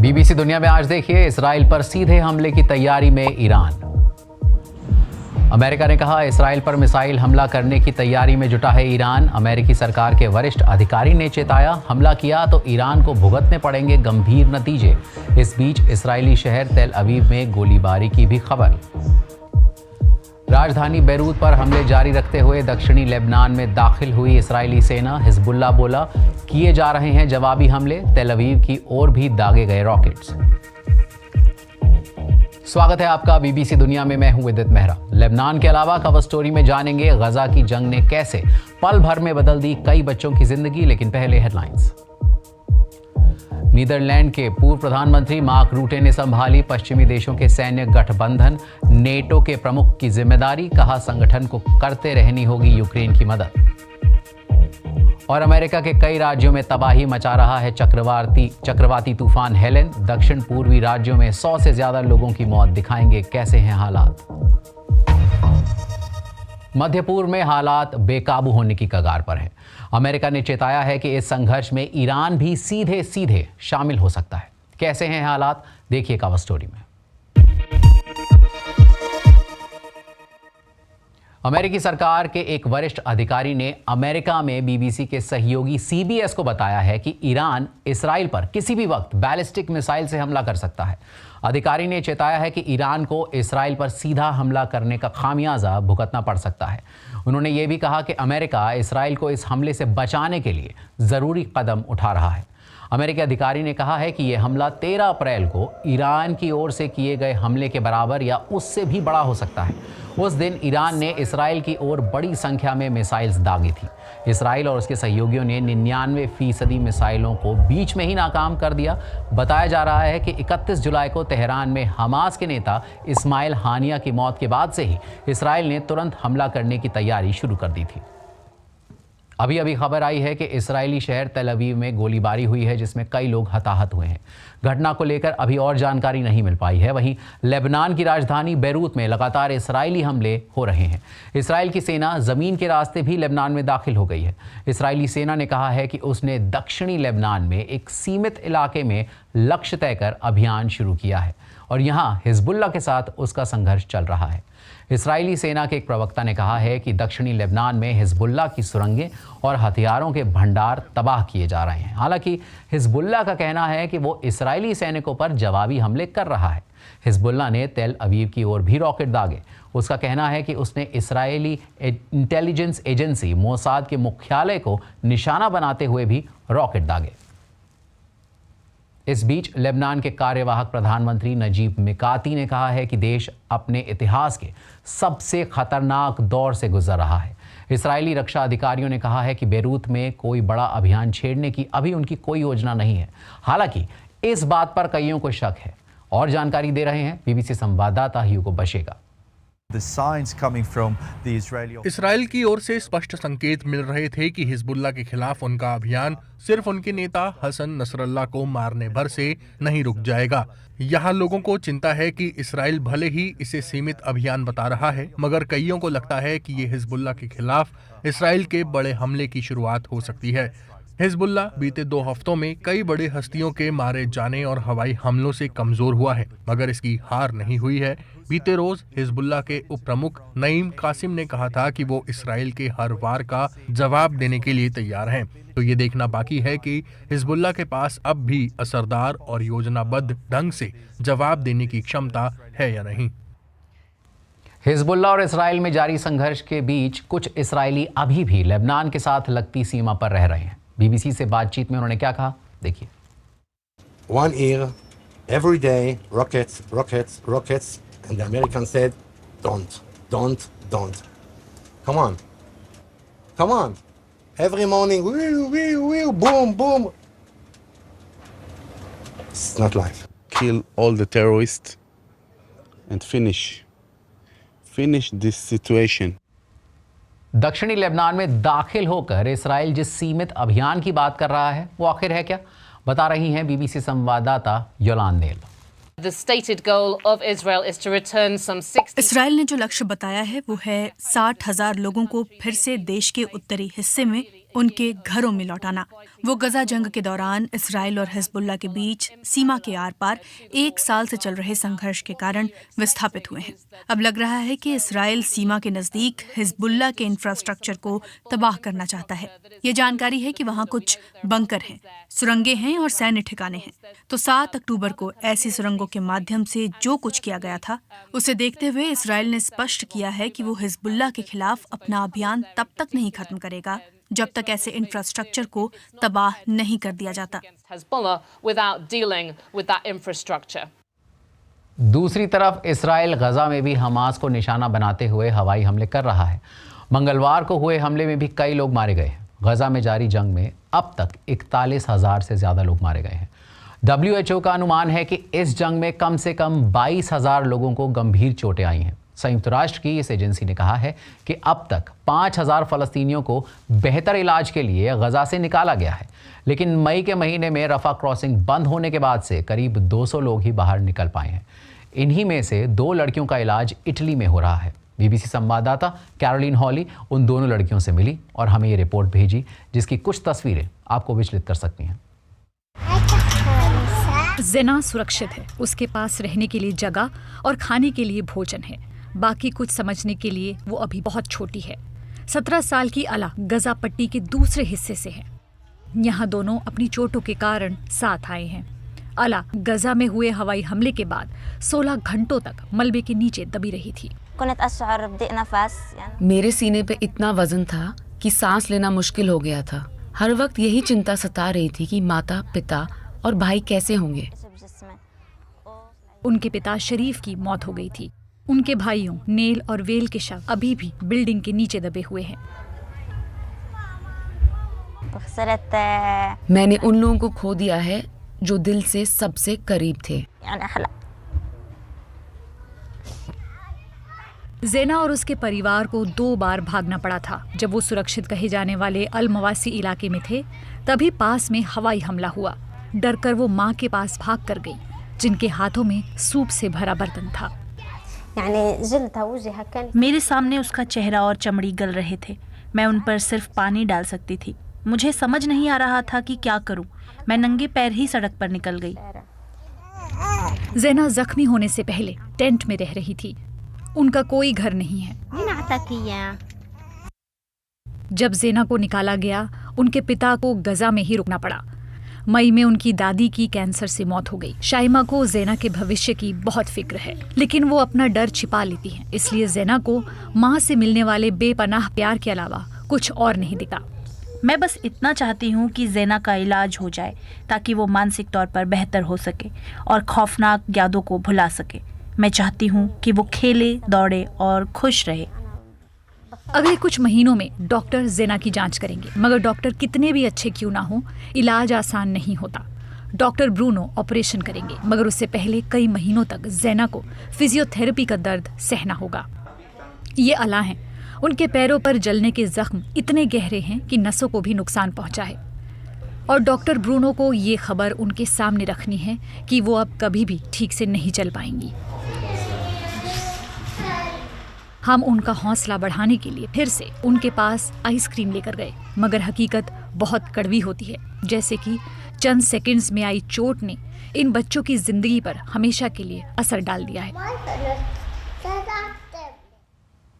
BBC दुनिया में आज देखिए, इसराइल पर सीधे हमले की तैयारी में ईरान। अमेरिका ने कहा, इसराइल पर मिसाइल हमला करने की तैयारी में जुटा है ईरान। अमेरिकी सरकार के वरिष्ठ अधिकारी ने चेताया, हमला किया तो ईरान को भुगतने पड़ेंगे गंभीर नतीजे। इस बीच इस्राएली शहर तेल अवीव में गोलीबारी की भी खबर। राजधानी बेरूत पर हमले जारी रखते हुए दक्षिणी लेबनान में दाखिल हुई इस्राएली सेना। हिजबुल्लाह बोला, किए जा रहे हैं जवाबी हमले। तेल अवीव की ओर भी दागे गए रॉकेट्स। स्वागत है आपका बीबीसी दुनिया में। मैं हूं विदित मेहरा। लेबनान के अलावा कवर स्टोरी में जानेंगे, गजा की जंग ने कैसे पल भर में बदल दी कई बच्चों की जिंदगी। लेकिन पहले हेडलाइंस। नीदरलैंड के पूर्व प्रधानमंत्री मार्क रूटे ने संभाली पश्चिमी देशों के सैन्य गठबंधन नेटो के प्रमुख की जिम्मेदारी। कहा, संगठन को करते रहनी होगी यूक्रेन की मदद। और अमेरिका के कई राज्यों में तबाही मचा रहा है चक्रवाती तूफान हेलेन। दक्षिण पूर्वी राज्यों में 100 से ज्यादा लोगों की मौत। दिखाएंगे कैसे हैं हालात। मध्य पूर्व में हालात बेकाबू होने की कगार पर है। अमेरिका ने चेताया है कि इस संघर्ष में ईरान भी सीधे सीधे शामिल हो सकता है। कैसे हैं हालात, देखिए कवर स्टोरी में। अमेरिकी सरकार के एक वरिष्ठ अधिकारी ने अमेरिका में बीबीसी के सहयोगी सीबीएस को बताया है कि ईरान इसराइल पर किसी भी वक्त बैलिस्टिक मिसाइल से हमला कर सकता है। अधिकारी ने चेताया है कि ईरान को इसराइल पर सीधा हमला करने का खामियाजा भुगतना पड़ सकता है। उन्होंने ये भी कहा कि अमेरिका इसराइल को इस हमले से बचाने के लिए ज़रूरी कदम उठा रहा है। अमेरिकी अधिकारी ने कहा है कि यह हमला 13 अप्रैल को ईरान की ओर से किए गए हमले के बराबर या उससे भी बड़ा हो सकता है। उस दिन ईरान ने इसराइल की ओर बड़ी संख्या में मिसाइल्स दागी थी। इसराइल और उसके सहयोगियों ने 99% मिसाइलों को बीच में ही नाकाम कर दिया। बताया जा रहा है कि 31 जुलाई को तेहरान में हमास के नेता इस्माइल हानिया की मौत के बाद से ही इसराइल ने तुरंत हमला करने की तैयारी शुरू कर दी थी। अभी अभी खबर आई है कि इस्राएली शहर तेल अवीव में गोलीबारी हुई है, जिसमें कई लोग हताहत हुए हैं। घटना को लेकर अभी और जानकारी नहीं मिल पाई है। वहीं लेबनान की राजधानी बेरूत में लगातार इस्राएली हमले हो रहे हैं। इसराइल की सेना जमीन के रास्ते भी लेबनान में दाखिल हो गई है। इस्राएली सेना ने कहा है कि उसने दक्षिणी लेबनान में एक सीमित इलाके में लक्ष्य तय कर अभियान शुरू किया है और यहाँ हिजबुल्लाह के साथ उसका संघर्ष चल रहा है। इस्राएली सेना के एक प्रवक्ता ने कहा है कि दक्षिणी लेबनान में हिजबुल्लाह की सुरंगें और हथियारों के भंडार तबाह किए जा रहे हैं। हालांकि हिजबुल्लाह का कहना है कि वो इस्राएली सैनिकों पर जवाबी हमले कर रहा है। हिजबुल्लाह ने तेल अवीव की ओर भी रॉकेट दागे। उसका कहना है कि उसने इस्राएली इंटेलिजेंस एजेंसी मोसाद के मुख्यालय को निशाना बनाते हुए भी रॉकेट दागे। इस बीच लेबनान के कार्यवाहक प्रधानमंत्री नजीब मिकाती ने कहा है कि देश अपने इतिहास के सबसे खतरनाक दौर से गुजर रहा है। इस्राएली रक्षा अधिकारियों ने कहा है कि बेरूत में कोई बड़ा अभियान छेड़ने की अभी उनकी कोई योजना नहीं है। हालांकि इस बात पर कईयों को शक है। और जानकारी दे रहे हैं बीबीसी संवाददाता ह्यूगो बशेगा। इसराइल की ओर से स्पष्ट संकेत मिल रहे थे कि हिजबुल्लाह के खिलाफ उनका अभियान सिर्फ उनके नेता हसन नसरल्लाह को मारने भर से नहीं रुक जाएगा। यहाँ लोगों को चिंता है कि इसराइल भले ही इसे सीमित अभियान बता रहा है, मगर कईयों को लगता है कि ये हिजबुल्लाह के खिलाफ इसराइल के बड़े हमले की शुरुआत हो सकती है। हिजबुल्लाह बीते 2 हफ्तों में कई बड़ी हस्तियों के मारे जाने और हवाई हमलों से कमजोर हुआ है, मगर इसकी हार नहीं हुई है। बीते रोज हिजबुल्लाह के उप प्रमुख नईम कासिम ने कहा था कि वो इसराइल के हर वार का जवाब देने के लिए तैयार हैं। तो ये देखना बाकी है कि हिजबुल्लाह के पास अब भी असरदार और योजनाबद्ध ढंग से जवाब देने की क्षमता है या नहीं। हिजबुल्लाह और इसराइल में जारी संघर्ष के बीच कुछ इसराइली अभी भी लेबनान के साथ लगती सीमा पर रह रहे हैं। बीबीसी से बातचीत में उन्होंने क्या कहा, देखिए। One year, every day, rockets, rockets, rockets, and the Americans said, don't. Come on. Every morning, boom, boom. It's not life. Kill all the terrorists and finish this situation. दक्षिणी लेबनान में दाखिल होकर इसराइल जिस सीमित अभियान की बात कर रहा है वो आखिर है क्या, बता रही हैं बीबीसी संवाददाता योलान नेल। इसराइल ने जो लक्ष्य बताया है वो है 60,000 लोगों को फिर से देश के उत्तरी हिस्से में उनके घरों में लौटाना। वो गजा जंग के दौरान इसराइल और हिजबुल्लाह के बीच सीमा के आर पार 1 साल से चल रहे संघर्ष के कारण विस्थापित हुए हैं। अब लग रहा है कि इसराइल सीमा के नजदीक हिजबुल्लाह के इंफ्रास्ट्रक्चर को तबाह करना चाहता है। ये जानकारी है कि वहाँ कुछ बंकर हैं, सुरंगें हैं और सैन्य ठिकाने हैं। तो 7 अक्टूबर को ऐसी सुरंगों के माध्यम से जो कुछ किया गया था, उसे देखते हुए इसराइल ने स्पष्ट किया है कि वो हिजबुल्लाह के खिलाफ अपना अभियान तब तक नहीं खत्म करेगा जब तक ऐसे इंफ्रास्ट्रक्चर को तबाह नहीं कर दिया जाता। दूसरी तरफ इसराइल गजा में भी हमास को निशाना बनाते हुए हवाई हमले कर रहा है। मंगलवार को हुए हमले में भी कई लोग मारे गए हैं। गजा में जारी जंग में अब तक 41,000 से ज्यादा लोग मारे गए हैं। WHO का अनुमान है कि इस जंग में कम से कम 22,000 लोगों को गंभीर चोटें आई हैं। संयुक्त राष्ट्र की इस एजेंसी ने कहा है कि अब तक 5,000 फलस्तीनियों को बेहतर इलाज के लिए गजा से निकाला गया है, लेकिन मई के महीने में रफा क्रॉसिंग बंद होने के बाद से करीब 200 लोग ही बाहर निकल पाए हैं। इन्हीं में से 2 लड़कियों का इलाज इटली में हो रहा है। BBC संवाददाता कैरोलिन हॉली उन दोनों लड़कियों से मिली और हमें ये रिपोर्ट भेजी, जिसकी कुछ तस्वीरें आपको विचलित कर सकती हैं। ज़ेना सुरक्षित है, उसके पास रहने के लिए जगह और खाने के लिए भोजन है। बाकी कुछ समझने के लिए वो अभी बहुत छोटी है। 17 साल की अला गजा पट्टी के दूसरे हिस्से से है। यहाँ दोनों अपनी चोटों के कारण साथ आए हैं। अला गजा में हुए हवाई हमले के बाद 16 घंटों तक मलबे के नीचे दबी रही थी। मेरे सीने पे इतना वजन था कि सांस लेना मुश्किल हो गया था। हर वक्त यही चिंता सता रही थी कि माता, पिता और भाई कैसे होंगे। उनके पिता शरीफ की मौत हो गई थी। उनके भाइयों नेल और वेल के शव अभी भी बिल्डिंग के नीचे दबे हुए हैं। मैंने उन लोगों को खो दिया है जो दिल से सबसे करीब थे। ज़ेना और उसके परिवार को 2 बार भागना पड़ा था। जब वो सुरक्षित कहे जाने वाले अल मवासी इलाके में थे, तभी पास में हवाई हमला हुआ। डरकर वो माँ के पास भाग कर गई, जिनके हाथों में सूप से भरा बर्तन था। मेरे सामने उसका चेहरा और चमड़ी गल रहे थे। मैं उन पर सिर्फ पानी डाल सकती थी। मुझे समझ नहीं आ रहा था कि क्या करूं। मैं नंगे पैर ही सड़क पर निकल गई। ज़ेना जख्मी होने से पहले टेंट में रह रही थी। उनका कोई घर नहीं है। जब ज़ेना को निकाला गया, उनके पिता को गजा में ही रुकना पड़ा। मई में उनकी दादी की कैंसर से मौत हो गई। शाइमा को ज़ेना के भविष्य की बहुत फिक्र है, लेकिन वो अपना डर छिपा लेती हैं। इसलिए ज़ेना को माँ से मिलने वाले बेपनाह प्यार के अलावा कुछ और नहीं दिखा। मैं बस इतना चाहती हूँ कि ज़ेना का इलाज हो जाए, ताकि वो मानसिक तौर पर बेहतर हो सके और खौफनाक यादों को भुला सके। मैं चाहती हूँ कि वो खेले, दौड़े और खुश रहे। अगले कुछ महीनों में डॉक्टर ज़ेना की जांच करेंगे, मगर डॉक्टर कितने भी अच्छे क्यों ना हो, इलाज आसान नहीं होता। डॉक्टर ब्रूनो ऑपरेशन करेंगे, मगर उससे पहले कई महीनों तक ज़ेना को फिजियोथेरेपी का दर्द सहना होगा। ये अला हैं। उनके पैरों पर जलने के जख्म इतने गहरे हैं कि नसों को भी नुकसान पहुंचा है। और डॉक्टर ब्रूनो को ये खबर उनके सामने रखनी है कि वो अब कभी भी ठीक से नहीं चल पाएंगी। हम उनका हौसला बढ़ाने के लिए फिर से उनके पास आइसक्रीम लेकर गए, मगर हकीकत बहुत कड़वी होती है। जैसे कि चंद सेकंड्स में आई चोट ने इन बच्चों की जिंदगी पर हमेशा के लिए असर डाल दिया है।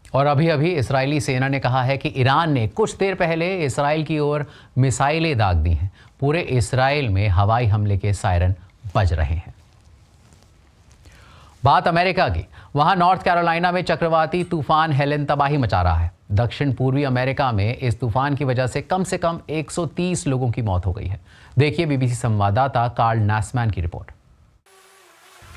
और अभी अभी इजरायली सेना ने कहा है कि ईरान ने कुछ देर पहले इसराइल की ओर मिसाइलें दाग दी हैं। पूरे इसराइल में हवाई हमले के सायरन बज रहे हैं। बात अमेरिका की। वहां नॉर्थ कैरोलिना में चक्रवाती तूफान हेलेन तबाही मचा रहा है। दक्षिण पूर्वी अमेरिका में इस तूफान की वजह से कम 130 लोगों की मौत हो गई है। देखिए BBC संवाददाता कार्ल नासमैन की रिपोर्ट।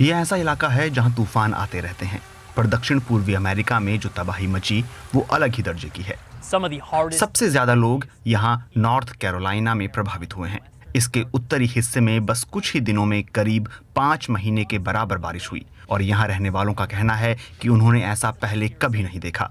यह ऐसा इलाका है जहां तूफान आते रहते हैं, पर दक्षिण पूर्वी अमेरिका में जो तबाही मची वो अलग ही दर्जे की है। सबसे ज्यादा लोग यहाँ नॉर्थ कैरोलिना में प्रभावित हुए हैं। इसके उत्तरी हिस्से में बस कुछ ही दिनों में करीब 5 महीने के बराबर बारिश हुई और यहाँ रहने वालों का कहना है कि उन्होंने ऐसा पहले कभी नहीं देखा।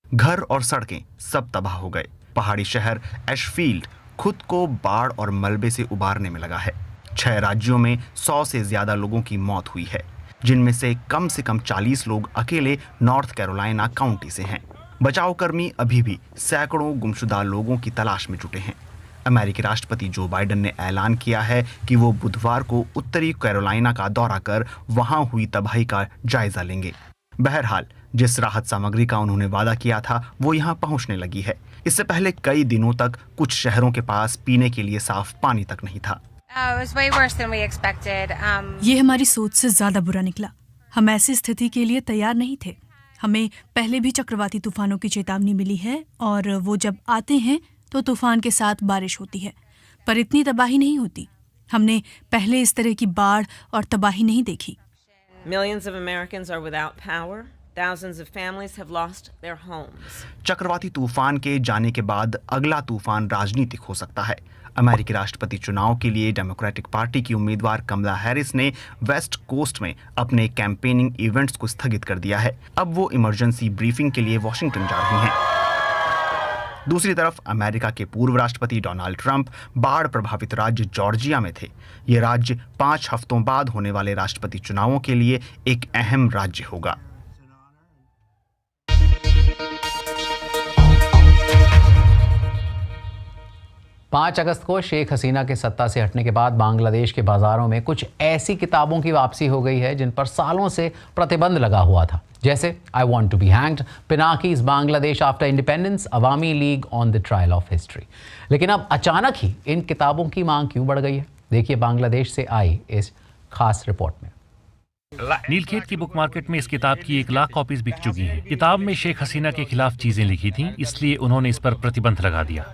घर और सड़कें सब तबाह हो गए। पहाड़ी शहर एशफील्ड खुद को बाढ़ और मलबे से उबारने में लगा है। 6 राज्यों में 100 से ज्यादा लोगों की मौत हुई है, जिनमें से कम 40 लोग अकेले नॉर्थ कैरोलिना काउंटी से हैं। बचाव कर्मी अभी भी सैकड़ों गुमशुदा लोगों की तलाश में जुटे हैं। अमेरिकी राष्ट्रपति जो बाइडेन ने ऐलान किया है कि वो बुधवार को उत्तरी कैरोलिना का दौरा कर वहां हुई तबाही का जायजा लेंगे। बहरहाल जिस राहत सामग्री का उन्होंने वादा किया था वो यहां पहुंचने लगी है। इससे पहले कई दिनों तक कुछ शहरों के पास पीने के लिए साफ पानी तक नहीं था। ये हमारी सोच से ज्यादा बुरा निकला। हम ऐसी स्थिति के लिए तैयार नहीं थे। हमें पहले भी चक्रवाती तूफानों की चेतावनी मिली है और वो जब आते हैं तो तूफान के साथ बारिश होती है, पर इतनी तबाही नहीं होती। हमने पहले इस तरह की बाढ़ और तबाही नहीं देखी। Millions of Americans are without power. Thousands of families have lost their homes. चक्रवाती तूफान के जाने के बाद अगला तूफान राजनीतिक हो सकता है। अमेरिकी राष्ट्रपति चुनाव के लिए डेमोक्रेटिक पार्टी की उम्मीदवार कमला हैरिस ने वेस्ट कोस्ट में अपने कैंपेनिंग इवेंट्स को स्थगित कर दिया है। अब वो इमरजेंसी ब्रीफिंग के लिए वॉशिंगटन जा रही हैं। दूसरी तरफ अमेरिका के पूर्व राष्ट्रपति डोनाल्ड ट्रंप बाढ़ प्रभावित राज्य जॉर्जिया में थे। ये राज्य 5 हफ्तों बाद होने वाले राष्ट्रपति चुनावों के लिए एक अहम राज्य होगा। पाँच अगस्त को शेख हसीना के सत्ता से हटने के बाद बांग्लादेश के बाजारों में कुछ ऐसी किताबों की वापसी हो गई है जिन पर सालों से प्रतिबंध लगा हुआ था, जैसे I want to be hanged, पिनाकीज Bangladesh after independence, Awami League on the trial of history. लेकिन अब अचानक ही इन किताबों की मांग क्यों बढ़ गई है? देखिए बांग्लादेश से आई इस खास रिपोर्ट में। नीलखेत की बुक मार्केट में इस किताब की 1 लाख कॉपीज बिक चुकी हैं। किताब में शेख हसीना के खिलाफ चीजें लिखी थी, इसलिए उन्होंने इस पर प्रतिबंध लगा दिया।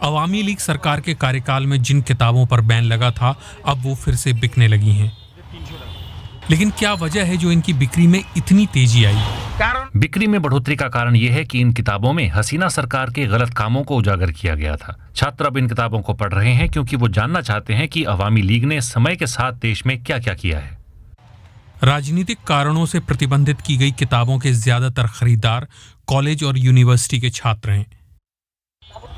अवामी लीग सरकार के कार्यकाल में जिन किताबों पर बैन लगा था अब वो फिर से बिकने लगी हैं। लेकिन क्या वजह है जो इनकी बिक्री में इतनी तेजी आई? बिक्री में बढ़ोतरी का कारण यह है कि इन किताबों में हसीना सरकार के गलत कामों को उजागर किया गया था। छात्र अब इन किताबों को पढ़ रहे हैं क्योंकि वो जानना चाहते हैं कि अवामी लीग ने समय के साथ देश में क्या क्या किया है। राजनीतिक कारणों से प्रतिबंधित की गई किताबों के ज्यादातर खरीदार कॉलेज और यूनिवर्सिटी के छात्र हैं।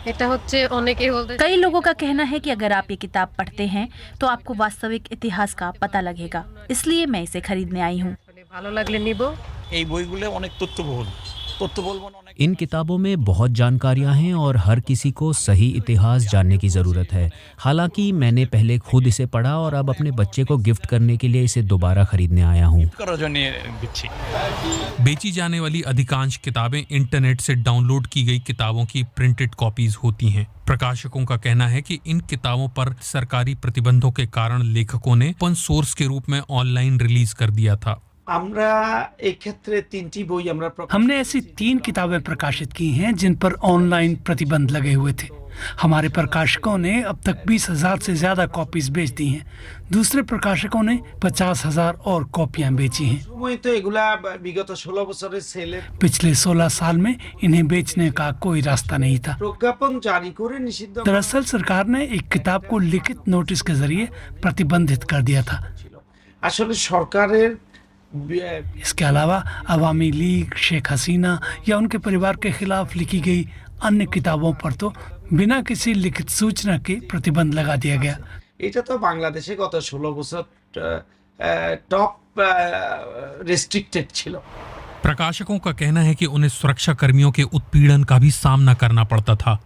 कई लोगों का कहना है कि अगर आप ये किताब पढ़ते हैं तो आपको वास्तविक इतिहास का पता लगेगा, इसलिए मैं इसे खरीदने आई हूँ। इन किताबों में बहुत जानकारियां हैं और हर किसी को सही इतिहास जानने की ज़रूरत है। हालांकि मैंने पहले खुद इसे पढ़ा और अब अपने बच्चे को गिफ्ट करने के लिए इसे दोबारा खरीदने आया हूं। बेची जाने वाली अधिकांश किताबें इंटरनेट से डाउनलोड की गई किताबों की प्रिंटेड कॉपीज होती हैं। प्रकाशकों का कहना है कि इन किताबों पर सरकारी प्रतिबंधों के कारण लेखकों ने ओपन सोर्स के रूप में ऑनलाइन रिलीज कर दिया था। हमने ऐसी 3 किताबें प्रकाशित की हैं जिन पर ऑनलाइन प्रतिबंध लगे हुए थे। हमारे प्रकाशकों ने अब तक 20,000 से ज्यादा कॉपीज बेच दी हैं। दूसरे प्रकाशकों ने 50,000 और कॉपियां बेची हैं। पिछले 16 साल में इन्हें बेचने का कोई रास्ता नहीं था। दरअसल सरकार ने एक किताब को लिखित नोटिस के जरिए प्रतिबंधित कर दिया था। इसके अलावा अवामी लीग, शेख हसीना या उनके परिवार के खिलाफ लिखी गई अन्य किताबों पर तो बिना किसी लिखित सूचना के प्रतिबंध लगा दिया गया। तो बांग्लादेश गत 16 बছর टॉप रेस्ट्रिक्टेड छिलो। प्रकाशकों का कहना है कि उन्हें सुरक्षा कर्मियों के उत्पीड़न का भी सामना करना पड़ता था।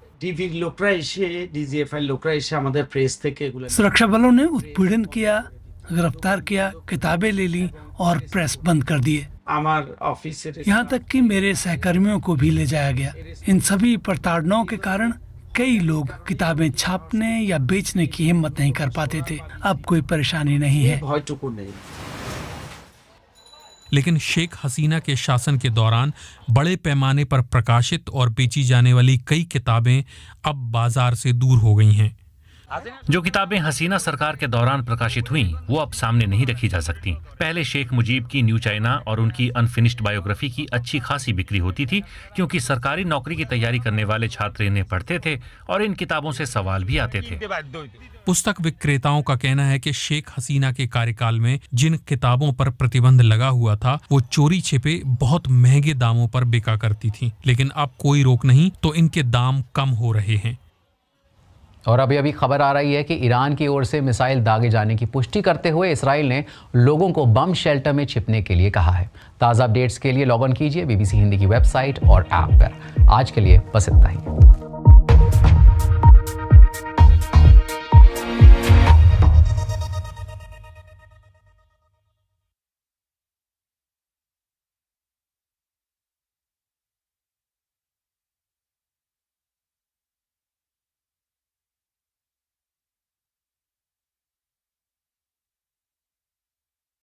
सुरक्षा बलों ने उत्पीड़न किया, गिरफ्तार किया, किताबें ले ली और प्रेस बंद कर दिए। यहाँ तक कि मेरे सहकर्मियों को भी ले जाया गया। इन सभी प्रताड़नाओं के कारण कई लोग किताबें छापने या बेचने की हिम्मत नहीं कर पाते थे। अब कोई परेशानी नहीं है। लेकिन शेख हसीना के शासन के दौरान बड़े पैमाने पर प्रकाशित और बेची जाने वाली कई किताबें अब बाजार से दूर हो गई हैं। जो किताबें हसीना सरकार के दौरान प्रकाशित हुईं, वो अब सामने नहीं रखी जा सकती। पहले शेख मुजीब की न्यू चाइना और उनकी अनफिनिश्ड बायोग्राफी की अच्छी खासी बिक्री होती थी क्योंकि सरकारी नौकरी की तैयारी करने वाले छात्र इन्हें पढ़ते थे और इन किताबों से सवाल भी आते थे। पुस्तक विक्रेताओं का कहना है कि शेख हसीना के कार्यकाल में जिन किताबों पर प्रतिबंध लगा हुआ था वो चोरी छिपे बहुत महंगे दामों पर बिका करती थी, लेकिन अब कोई रोक नहीं तो इनके दाम कम हो रहे हैं। और अभी खबर आ रही है कि ईरान की ओर से मिसाइल दागे जाने की पुष्टि करते हुए इसराइल ने लोगों को बम शेल्टर में छिपने के लिए कहा है। ताज़ा अपडेट्स के लिए लॉग ऑन कीजिए BBC हिंदी की वेबसाइट और ऐप पर। आज के लिए बस इतना ही।